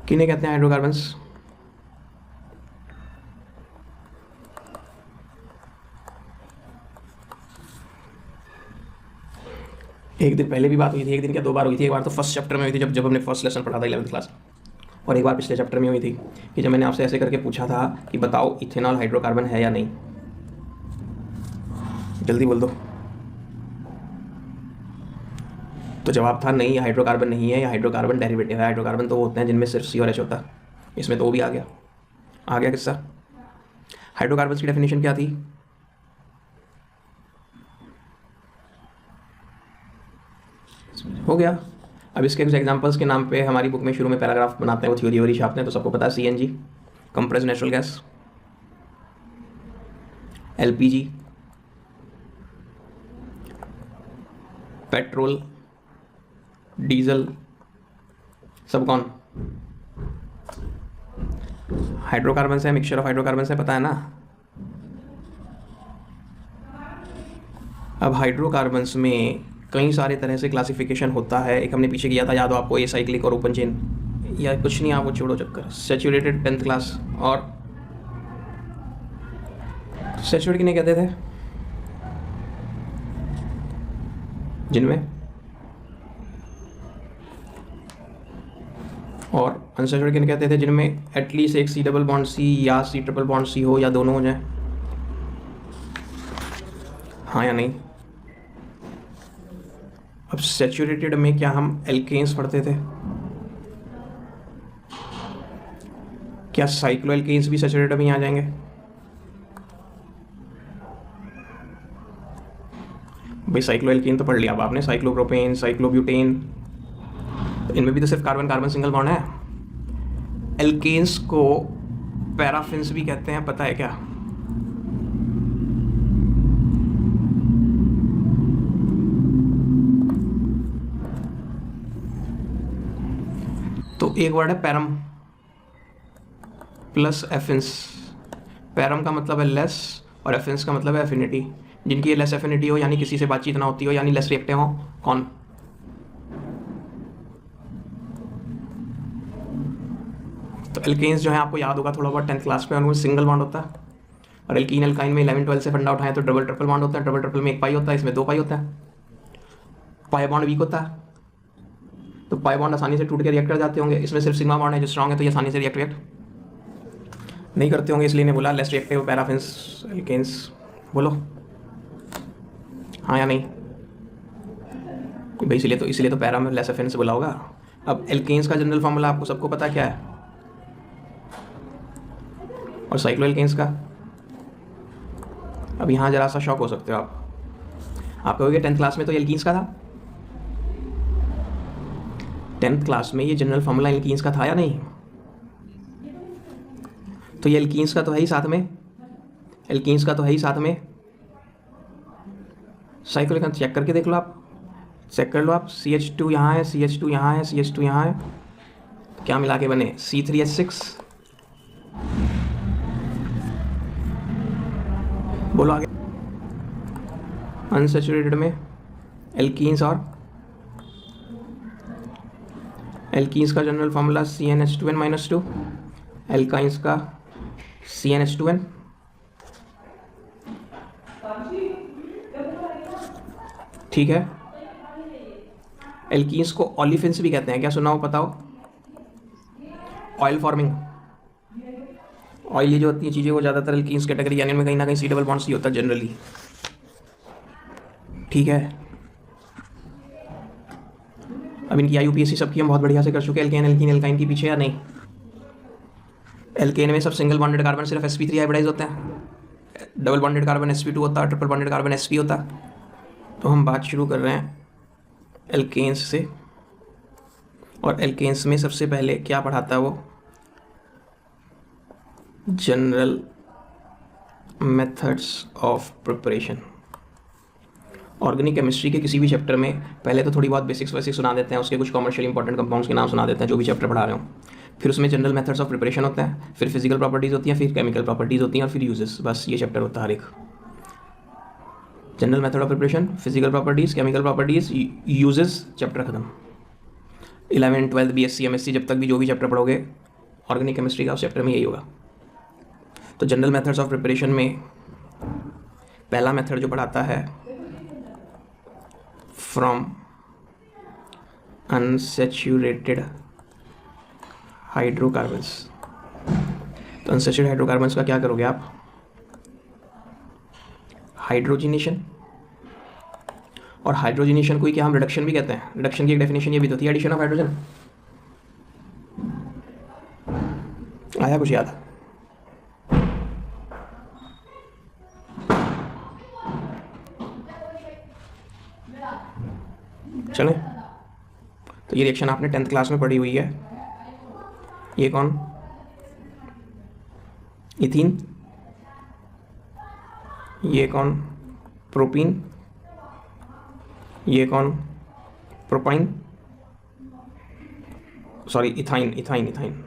किन्हें कहते हैं हाइड्रोकार्बन्स? एक दिन पहले भी बात हुई थी, एक दिन क्या 2 बार हुई थी। एक बार तो फर्स्ट चैप्टर में हुई थी, जब हमने फर्स्ट लेसन पढ़ा था 11th क्लास, और एक बार पिछले चैप्टर में हुई थी कि जब मैंने आपसे ऐसे करके पूछा था कि बताओ इथेनॉल हाइड्रोकार्बन है या नहीं। जल्दी बोल दो। तो जवाब था नहीं, हाइड्रोकार्बन नहीं है, या हाइड्रोकार्बन डेरिवेटिव है। हाइड्रोकार्बन तो वो होते हैं जिनमें सिर्फ C और H होता है। इसमें तो वो भी आ गया किस्सा। हाइड्रोकार्बन की डेफिनेशन क्या थी? हो गया। अब इसके कुछ एग्जांपल्स के नाम पे हमारी बुक में शुरू में पैराग्राफ बनाते हैं, वो थ्योरी वोरी छापते हैं, तो सबको पता है CNG compressed natural gas, LPG petrol, diesel, सब कौन हाइड्रोकार्बन से, मिक्सचर ऑफ हाइड्रोकार्बन से, पता है ना। अब हाइड्रोकार्बन्स में कई सारे तरह से क्लासिफिकेशन होता है। एक हमने पीछे किया था, याद हो आपको, एसाइक्लिक और ओपन चेन, या कुछ नहीं, आप वो छोड़ो चक्कर। Saturated 10th class. और सैचुरेट किन्हें कहते थे? जिनमें, और अनसैचुरेटेड किन्हें कहते थे? जिनमें एटलीस्ट एक C डबल बॉन्ड C या C ट्रिपल बॉन्ड C हो, या दोनों हो जाए। हाँ या नहीं? अब सैचुरेटेड में क्या हम एल्केन्स पढ़ते थे? क्या साइक्लो एल्केन्स भी सैचुरेटेड में आ जाएंगे? भाई साइक्लो एल्केन तो पढ़ लिया अब आपने, साइक्लोप्रोपेन, साइक्लोब्यूटेन, तो इनमें भी तो सिर्फ कार्बन कार्बन सिंगल बॉन्ड है। एल्केन्स को पैराफिन्स भी कहते हैं, पता है क्या? तो एक वर्ड है पैरम प्लस एफिन्स। पैरम का मतलब है लेस और एफिन्स का मतलब है एफिनिटी। जिनकी लेस एफिनिटी हो, यानी किसी से बातचीत ना होती हो, यानी लेस रिएक्टिव हो, कौन? तो एल्केन्स जो है आपको याद होगा थोड़ा बहुत 10th क्लास पे, उनमें सिंगल बॉन्ड होता है। और एल्कीन एल्काइन में 11-12 से फंडा उठाएं तो डबल ट्रिपल बॉन्ड होता है। डबल ट्रिपल में एक पाई होता है, इसमें 2 पाई होता है। पाई बॉन्ड वीक होता है, तो पाई बॉन्ड आसानी से टूट के रिएक्ट कर जाते होंगे। इसमें सिर्फ सिग्मा बॉन्ड है जो स्ट्रॉन्ग है, तो ये आसानी से रिएक्ट नहीं करते होंगे, इसलिए ने बोला लेस रिएक्टिव पैराफिन्स एल्केन्स। बोलो हाँ या नहीं? भाई इसलिए तो पैरा में लेस एफिन से बोला होगा। अब एल्केन्स का जनरल फार्मूला आपको सबको पता क्या है? और साइक्लो एल्केन्स का? अब यहाँ जरा सा शॉक हो सकते हो आप कहोगे 10th क्लास में तो एल्कीन्स का था। 10th क्लास में ये जनरल फार्मूला एल्कीन्स का था या नहीं? तो ये एल्कीन्स का तो है ही साथ में, एल्कीन्स का तो है ही साथ में। साइक्लो एल्केन चेक करके देख लो, आप चेक कर लो आप। CH2 यहाँ है, CH2 यहाँ है, CH2 यहाँ है, तो क्या मिला के बने? C3H6। बोलो आगे। अनसैचुरेटेड में एल्कीन्स, और एल्कीन्स का जनरल फार्मूला CnH2n-2, एल्काइंस का CnH2n। ठीक है। एल्कीन्स को ओलिफिन्स भी कहते हैं, क्या सुना हो? बताओ। ऑयल फॉर्मिंग, ऑयल ये जो होती है चीज़ें, वो ज़्यादातर एल्कीन्स कैटेगरी, यानी उनमें कहीं ना कहीं C डबल बॉन्ड C होता है जनरली। ठीक है। अब इनकी IUPAC सबकी हम बहुत बढ़िया से कर चुके हैं, एल्केन एल्कीन एल्काइन के पीछे या नहीं? एल्केन में सब सिंगल बॉन्डेड कार्बन सिर्फ sp3 हाइब्रिडाइज होते हैं, डबल बॉन्डेड कार्बन sp2 होता है, ट्रिपल बॉन्डेड कार्बन sp होता है। तो हम बात शुरू कर रहे हैं एल्केन्स से, और एल्केन्स में सबसे पहले क्या पढ़ाता है वो? General methods of preparation. Organic chemistry के किसी भी चैप्टर में पहले तो थोड़ी बहुत बेसिक्स सुना देते हैं, उसके कुछ कमर्शियल इंपॉर्टेंट कंपाउंड्स के नाम सुना देते हैं जो भी चैप्टर पढ़ा रहे हो। फिर उसमें जनरल मेथड्स ऑफ प्रिपरेशन होता है, फिर फिजिकल प्रॉपर्टीज़ होती हैं, फिर केमिकल प्रॉपर्टीज़ होती हैं, और फिर यूजेस। बस ये चैप्टर होता है हर एक। General method of preparation, physical properties, chemical properties, uses, chapter खत्म। 11 12 BSc MSc जब तक भी जो भी चैप्टर पढ़ोगे ऑर्गेनिक केमिस्ट्री का, उस चैप्टर में यही होगा। तो जनरल मेथड्स ऑफ प्रिपरेशन में पहला मेथड जो पढ़ाता है फ्रॉम अनसैचुरेटेड हाइड्रोकार्बन्स। तो अनसैचुरेटेड हाइड्रोकार्बन्स का क्या करोगे आप? हाइड्रोजिनेशन। और हाइड्रोजिनेशन को ही क्या हम रिडक्शन भी कहते हैं। रिडक्शन की एक डेफिनेशन ये भी तो थी, एडिशन ऑफ हाइड्रोजन। आया कुछ याद? चलें, तो ये रिएक्शन आपने 10th क्लास में पढ़ी हुई है। ये कौन? इथीन। ये कौन? प्रोपीन। ये कौन? Propyne, sorry ethyne. इथाइन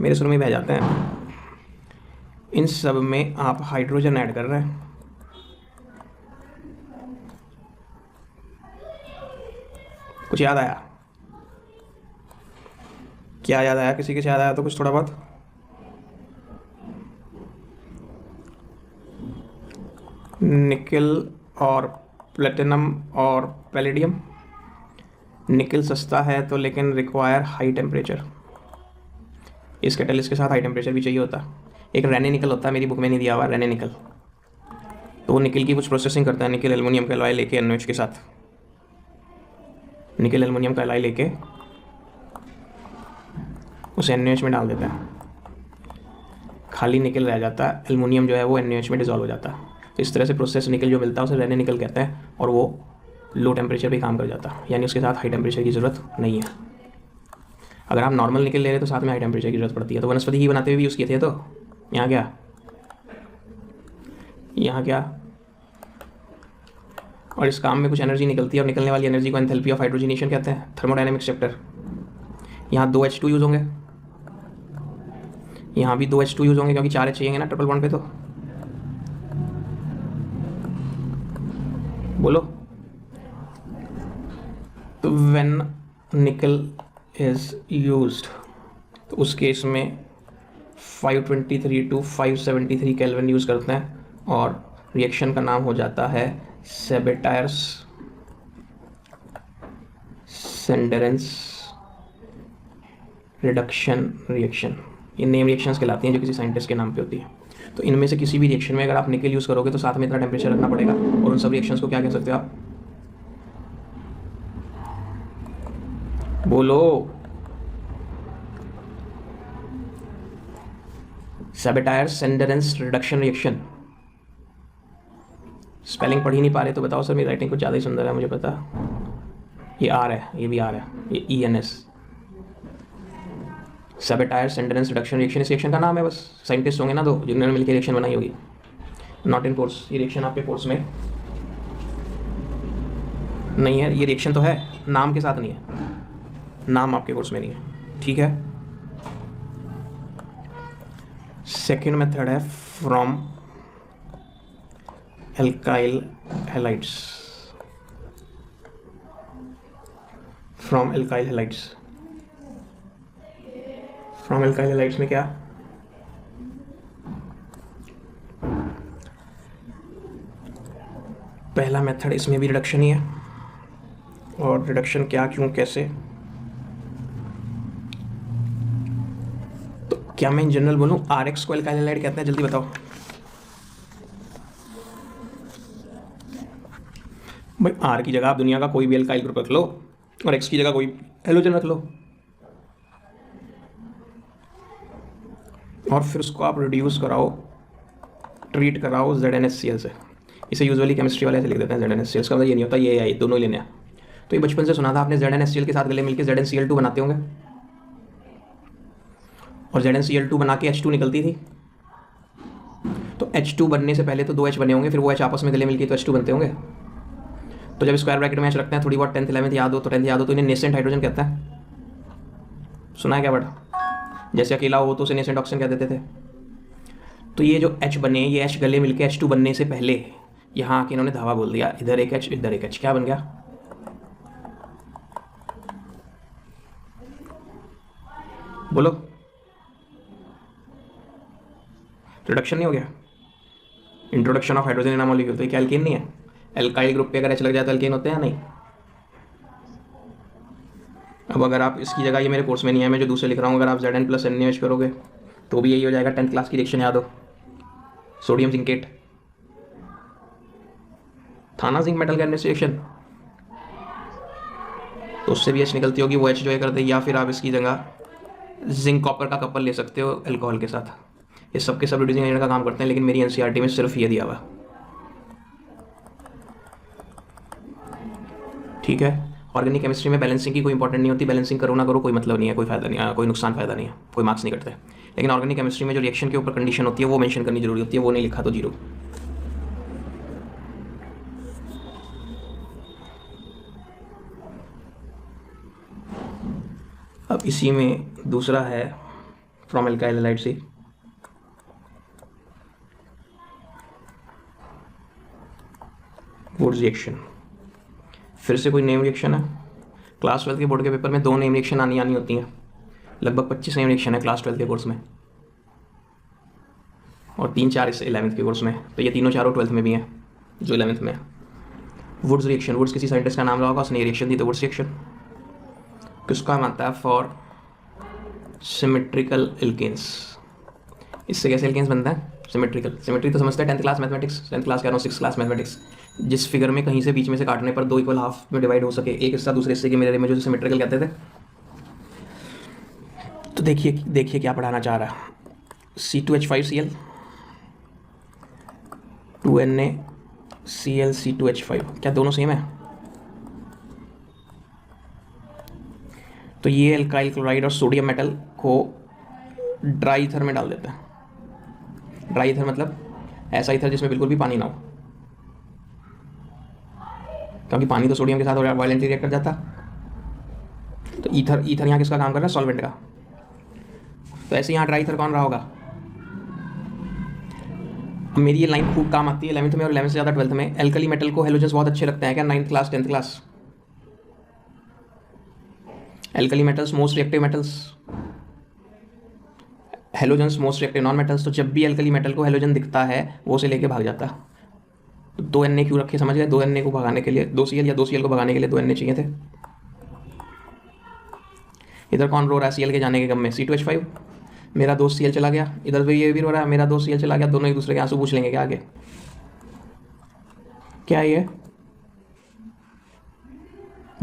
मेरे सुर में बह जाते हैं। इन सब में आप हाइड्रोजन ऐड कर रहे हैं। कुछ याद आया? क्या याद आया? किसी के याद आया तो कुछ थोड़ा बहुत? निकल और प्लेटिनम और पैलेडियम। निकल सस्ता है तो लेकिन रिक्वायर हाई टेम्परेचर। इस कैटलिस्ट के साथ हाई टेम्परेचर भी चाहिए होता। एक रेने निकल होता है, मेरी बुक में नहीं दिया हुआ रेने निकल। तो वो निकल की कुछ प्रोसेसिंग करता है, निकल एल्युमिनियम का एलॉय लेके NaOH के साथ। निकल एल्युमिनियम का एलॉय लेके उसे NaOH में डाल देता है, खाली निकल रह जाता है। एल्युमिनियम जो है वो NaOH में डिजॉल्व हो जाता है। तो इस तरह से प्रोसेस निकल जो मिलता है उसे रेने निकल कहते हैं, और वो लो टेम्परेचर पे काम कर जाता है, यानी उसके साथ हाई टेम्परेचर की ज़रूरत नहीं है। अगर आप नॉर्मल निकल ले रहे तो साथ में हाई टेम्परेचर की ज़रूरत पड़ती है। तो वनस्पति ही बनाते हुए भी यूज़ किए थे। तो यहाँ क्या, यहाँ क्या, और इस काम में कुछ एनर्जी निकलती है, और निकलने वाली एनर्जी को एंथैल्पी ऑफ हाइड्रोजनेशन कहते हैं, थर्मोडायनेमिक्स चैप्टर। यहाँ 2 H2 यूज़ होंगे, यहाँ भी 2 H2 यूज़ होंगे, क्योंकि 4 H चाहिए ना ट्रिपल बॉन्ड पे। तो बोलो। तो व्हेन निकल इज यूज्ड, तो उस केस में 523 to 573 केल्विन यूज़ करते हैं, और रिएक्शन का नाम हो जाता है सेबेटायर्स सेंडेरेंस रिडक्शन रिएक्शन। ये नेम रिएक्शंस कहलाती हैं जो किसी साइंटिस्ट के नाम पे होती है। तो इनमें से किसी भी रिएक्शन में अगर आप निकल यूज़ करोगे तो साथ में इतना टेम्परेचर रखना पड़ेगा, और उन सब रिएक्शंस को क्या कह सकते हो आप? बोलो। सेबेटायर्स सेंडेरेंस रिडक्शन रिएक्शन। स्पेलिंग पढ़ ही नहीं पा रहे तो बताओ सर, मेरी राइटिंग कुछ ज़्यादा ही सुंदर है, मुझे पता। ये आर है, ये भी आर है, ये ENS। सेबेटायर्स सेंडेरेंस रिडक्शन रिएक्शन इस रिएक्शन का नाम है। बस साइंटिस्ट होंगे ना दो जिन्होंने मिलकर रिएक्शन बनाई होगी, नॉट इन कोर्स। ये रिएक्शन आपके कोर्स में नहीं है। ये रिएक्शन तो है, नाम के साथ नहीं है, नाम आपके कोर्स में नहीं है, ठीक है। सेकेंड मेथड है from alkyl halides. From alkyl halides. From alkyl halides में क्या? पहला मेथड, इसमें भी रिडक्शन ही है। और रिडक्शन क्या, क्यों, कैसे? तो क्या मैं इन जनरल बोलूं RX को एल्काइल हैलाइड कहते हैं? जल्दी बताओ भाई। R की जगह आप दुनिया का कोई भी एल्काइल ग्रुप रख लो, और X की जगह कोई हेलोजन रख लो, और फिर उसको आप रिड्यूस कराओ, ट्रीट कराओ ZnHCl से। इसे यूजुअली केमिस्ट्री वाले ऐसे लिख देते हैं ZnHCl। इसका मतलब ये नहीं होता ये है, दोनों ही लेने हैं। तो ये बचपन से सुना था आपने, ZnHCl के साथ गले मिलकर ZnCl2 बनाते होंगे, और ZnCl2 बना के H2 निकलती थी। तो H2 बनने से पहले तो 2 H बने होंगे, फिर वो H आपस में गले मिलके तो H2 बनते होंगे। तो जब स्क्वायर ब्रैकेट में H रखते हैं, थोड़ी बहुत 10th 11th याद हो तो 10th याद हो, तो इन्हें नेसेंट हाइड्रोजन कहते हैं। सुना है क्या बड़ा? जैसे अकेला हो तो उसे नेसेंट ऑक्सीजन कह देते थे। तो ये जो H बने, ये H गले मिलके H2 बनने से पहले यहाँ आके इन्होंने धावा बोल दिया, इधर एक H इधर एक H, क्या बन गया? बोलो, रिडक्शन नहीं हो गया? Introduction of hydrogen in a molecule, तो ये क्या एल्केन नहीं है? एल्काइल ग्रुप पे अगर एच लग जाए तो एल्केन होते हैं या नहीं? अब अगर आप इसकी जगह, ये मेरे कोर्स में नहीं है, मैं जो दूसरे लिख रहा हूँ, अगर आप Zn प्लस NaOH करोगे तो भी यही हो जाएगा। 10th क्लास की रिएक्शन याद हो, सोडियम जिंकेट था ना, जिंक मेटल का रिएक्शन, तो उससे भी H निकलती होगी, वो H जो है कर दे, या फिर आप इसकी जगह जिंक कॉपर का कपल ले सकते हो अल्कोहल के साथ। ये सब के सब रिड्यूसिंग एजेंट का काम करते हैं, लेकिन मेरी NCERT में सिर्फ ये दिया हुआ। ठीक है, ऑर्गेनिक केमिस्ट्री में बैलेंसिंग की कोई इंपॉर्टेंट नहीं होती, बैलेंसिंग करो ना करो कोई मतलब नहीं है, कोई फायदा नहीं है, कोई नुकसान फायदा नहीं है, कोई मार्क्स नहीं कटते। लेकिन ऑर्गेनिक केमिस्ट्री में जो रिएक्शन के ऊपर कंडीशन होती है वो मेंशन करनी जरूरी होती है, वो नहीं लिखा तो जीरो। अब इसी में दूसरा है फ्रॉम एल्काइल हैलाइड से वुड्स रिएक्शन, फिर से कोई नेम रिएक्शन है। क्लास 12 के बोर्ड के पेपर में 2 नेम रिएक्शन आनी होती हैं, लगभग 25 नेम रिएक्शन है क्लास 12 के कोर्स में, और 3-4 इस 11th के कोर्स में, तो ये तीनों चारों 12th में भी हैं जो 11th में है। वुड्स रिएक्शन, वुड्स किसी साइंटिस्ट का नाम रहा होगा, उसने रिएक्शन दी, तो वुड्स रिएक्शन किसका मानता है? For symmetrical alkenes. इससे कैसे एल्केन्स बनता है? सिमेट्रिकल, सिमेट्री तो समझते हैं 10th class mathematics, 10th class कह रहा हूँ, 6th क्लास मैथमेटिक्स, जिस फिगर में कहीं से बीच में से काटने पर 2 इक्वल हाफ में डिवाइड हो सके, एक हिस्सा दूसरे हिस्से के मिरर में, जो सिमेट्रिकल कहते थे। तो देखिए क्या पढ़ाना चाह रहा है। C2H5Cl 2NaCl C2H5, क्या दोनों सेम है? तो ये एल्काइल क्लोराइड और सोडियम मेटल को ड्राई ईथर में डाल देते हैं। ड्राई ईथर मतलब ऐसा ईथर जिसमें बिल्कुल भी पानी ना हो, क्योंकि पानी तो सोडियम के साथ वायलेंटली रिएक्ट कर जाता। तो ईथर यहाँ किसका काम कर रहा है? सॉल्वेंट का। तो ऐसे यहाँ ड्राई ईथर कौन रहा होगा? अब मेरी ये लाइन खूब काम आती है 11th में, और 11th से ज़्यादा 12th में। एल्कली मेटल को हेलोजेंस बहुत अच्छे लगते हैं क्या? 9th class 10th class. Alkali metals most reactive metals, halogens most reactive non metals. तो जब भी एल्कली मेटल को हेलोजन दिखता है वो उसे लेके भाग जाता है। तो 2 Na क्यों रखे? समझ गए? 2 Na को भगाने के लिए, 2 Cl या 2 Cl को भगाने के लिए 2 Na चाहिए थे। इधर कौन रो रहा है Cl के जाने के गम में? C2H5, मेरा दोस्त Cl चला गया। इधर भी ये भी रो रहा है, मेरा दोस्त Cl चला गया। दोनों एक दूसरे के आंसू पूछ लेंगे क्या आगे? क्या है ये?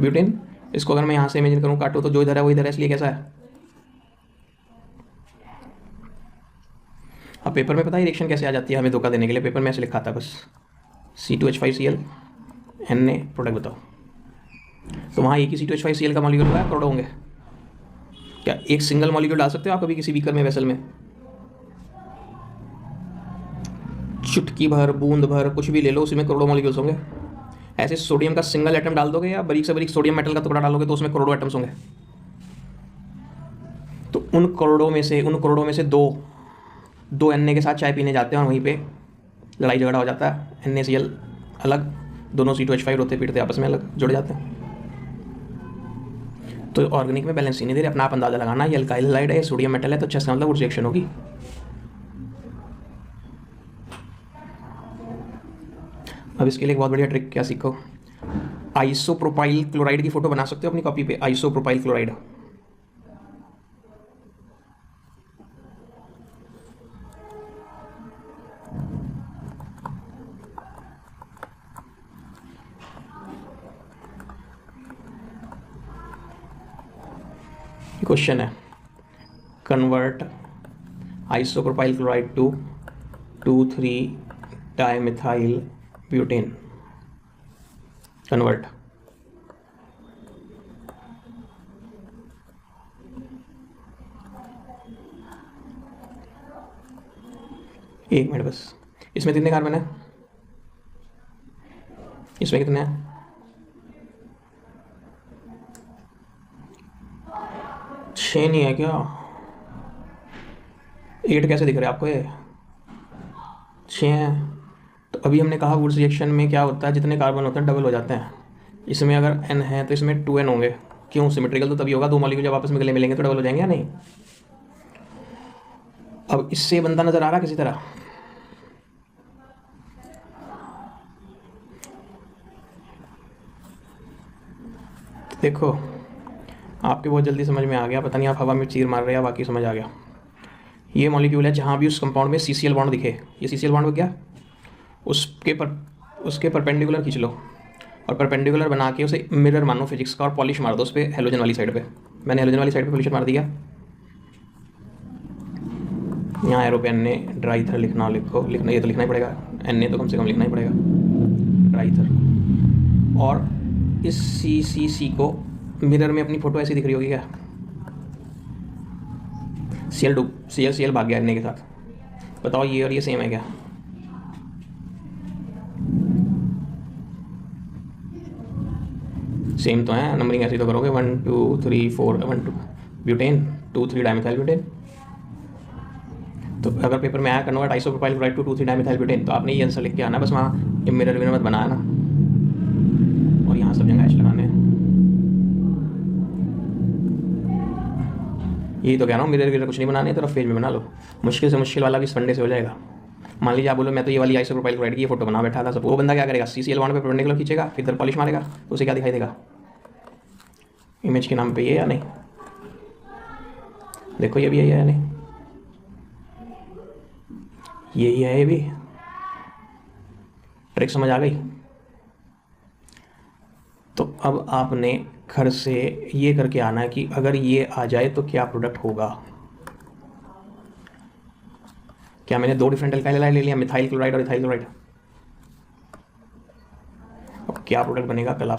ब्यूटेन। इसको अगर मैं यहाँ से इमेजिन करूँ, काटूँ, तो जो इधर है वो इधर है, इसलिए कैसा है? अब पेपर में पता है रिएक्शन कैसे आ जाती है हमें धोखा देने के लिए। पेपर में ऐसे लिखा था बस, C2H5Cl Na, प्रोडक्ट बताओ। तो वहाँ एक ही C2H5Cl का मॉलिक्यूल होगा, करोड़ों होंगे क्या? एक सिंगल मॉलिक्यूल डाल सकते हो आप कभी किसी बीकर में, वेसल में? चुटकी भर, बूंद भर, कुछ भी ले लो, उसी में करोड़ों मॉलिक्यूल्स होंगे। ऐसे सोडियम का सिंगल एटम डाल दोगे या बारीक से बारीक सोडियम मेटल का टुकड़ा डालोगे तो उसमें करोड़ों एटम्स होंगे। तो उन करोड़ों में से दो Na के साथ चाय पीने जाते हैं और वहीं पे लड़ाई झगड़ा हो जाता है। NaCl अलग, दोनों C2H5 रोते पीटते आपस में अलग जुड़ जाते हैं। तो ऑर्गेनिक में बैलेंस ही नहीं दे रहे, अपना आप अंदाजा लगाना। ये अल्काइल हैलाइड है, सोडियम मेटल है, तो अच्छा इसका मतलब उस रिएक्शन होगी। अब इसके लिए एक बहुत बढ़िया ट्रिक क्या सीखो, आइसोप्रोपाइल क्लोराइड की फोटो बना सकते हो अपनी कॉपी पे। आइसोप्रोपाइल क्लोराइड, क्वेश्चन है, convert isopropyl chloride to two three dimethyl butane. Convert. एक मिनट बस, इसमें कितने कार्बन है? इसमें कितने हैं? 6 नहीं है क्या? 8 कैसे दिख रहा है आपको? ये 6 हैं। तो अभी हमने कहा वुड्स रिएक्शन में क्या होता है, जितने कार्बन होते हैं डबल हो जाते हैं। इसमें अगर N है तो इसमें 2N होंगे। क्यों? सिमेट्रिकल तो तभी होगा, 2 मॉलिक्यूल जब आपस में गले मिलेंगे तो डबल हो जाएंगे या नहीं? अब इससे बनता नज़र आ रहा किसी तरह? देखो आपके बहुत जल्दी समझ में आ गया, पता नहीं आप हवा में चीर मार रहे हैं, बाकी समझ आ गया। ये मॉलिक्यूल है जहाँ भी उस कंपाउंड में CCl बॉन्ड दिखे, ये CCl बॉन्ड हो गया, उसके परपेंडिकुलर खींच लो और परपेंडिकुलर बना के उसे मिरर मानो फिजिक्स का और पॉलिश मार दो उस पर हेलोजन वाली साइड पे। मैंने हेलोजन वाली साइड पे पॉलिश मार दिया। यहाँ एरो पे Na ड्राई ईथर लिखना ये तो लिखना ही पड़ेगा, Na तो कम से कम लिखना ही पड़ेगा, ड्राई ईथर। और इस CCC को मिरर में अपनी फ़ोटो ऐसी दिख रही होगी क्या? Cl भाग गया Na के साथ। बताओ ये और ये सेम है क्या? सेम तो है, नंबरिंग ऐसी तो करोगे 1 2 3 4 1 2 ब्यूटेन 2 3 डाइमिथाइल ब्यूटेन। तो अगर पेपर में आया convert isopropyl chloride to 2 3 dimethyl butane, तो आपने ये आंसर लिख के आना बस, वहाँ ये मिरर विनर मत बनाया ना, और यहाँ सब जगह एच लगाने हैं। यही तो कह रहा हूँ, मिरर विनर कुछ नहीं बनाने, तो रफ पेज में बना लो, मुश्किल से मुश्किल वाला भी संडे से हो जाएगा। मान लीजिए आप बोलो मैं तो ये वाली आइसोप्रोपाइल क्लोराइड की ये फोटो बना बैठा था, सब वो बंदा क्या करेगा? CCl बॉन्ड पे परपेंडिकुलर खींचेगा, फिर इधर पॉलिश मारेगा, तो उसे क्या दिखाई देगा? इमेज के नाम पे ये या नहीं? देखो ये भी है या नहीं? यही है, ये भी ट्रिक समझ आ गई? तो अब आपने घर से ये करके आना है कि अगर ये आ जाए तो क्या प्रोडक्ट होगा। क्या मैंने 2 डिफरेंट एल्काइल हैलाइड ले लिया, मिथाइल क्लोराइड और इथाइल क्लोराइड, अब क्या प्रोडक्ट बनेगा कल आप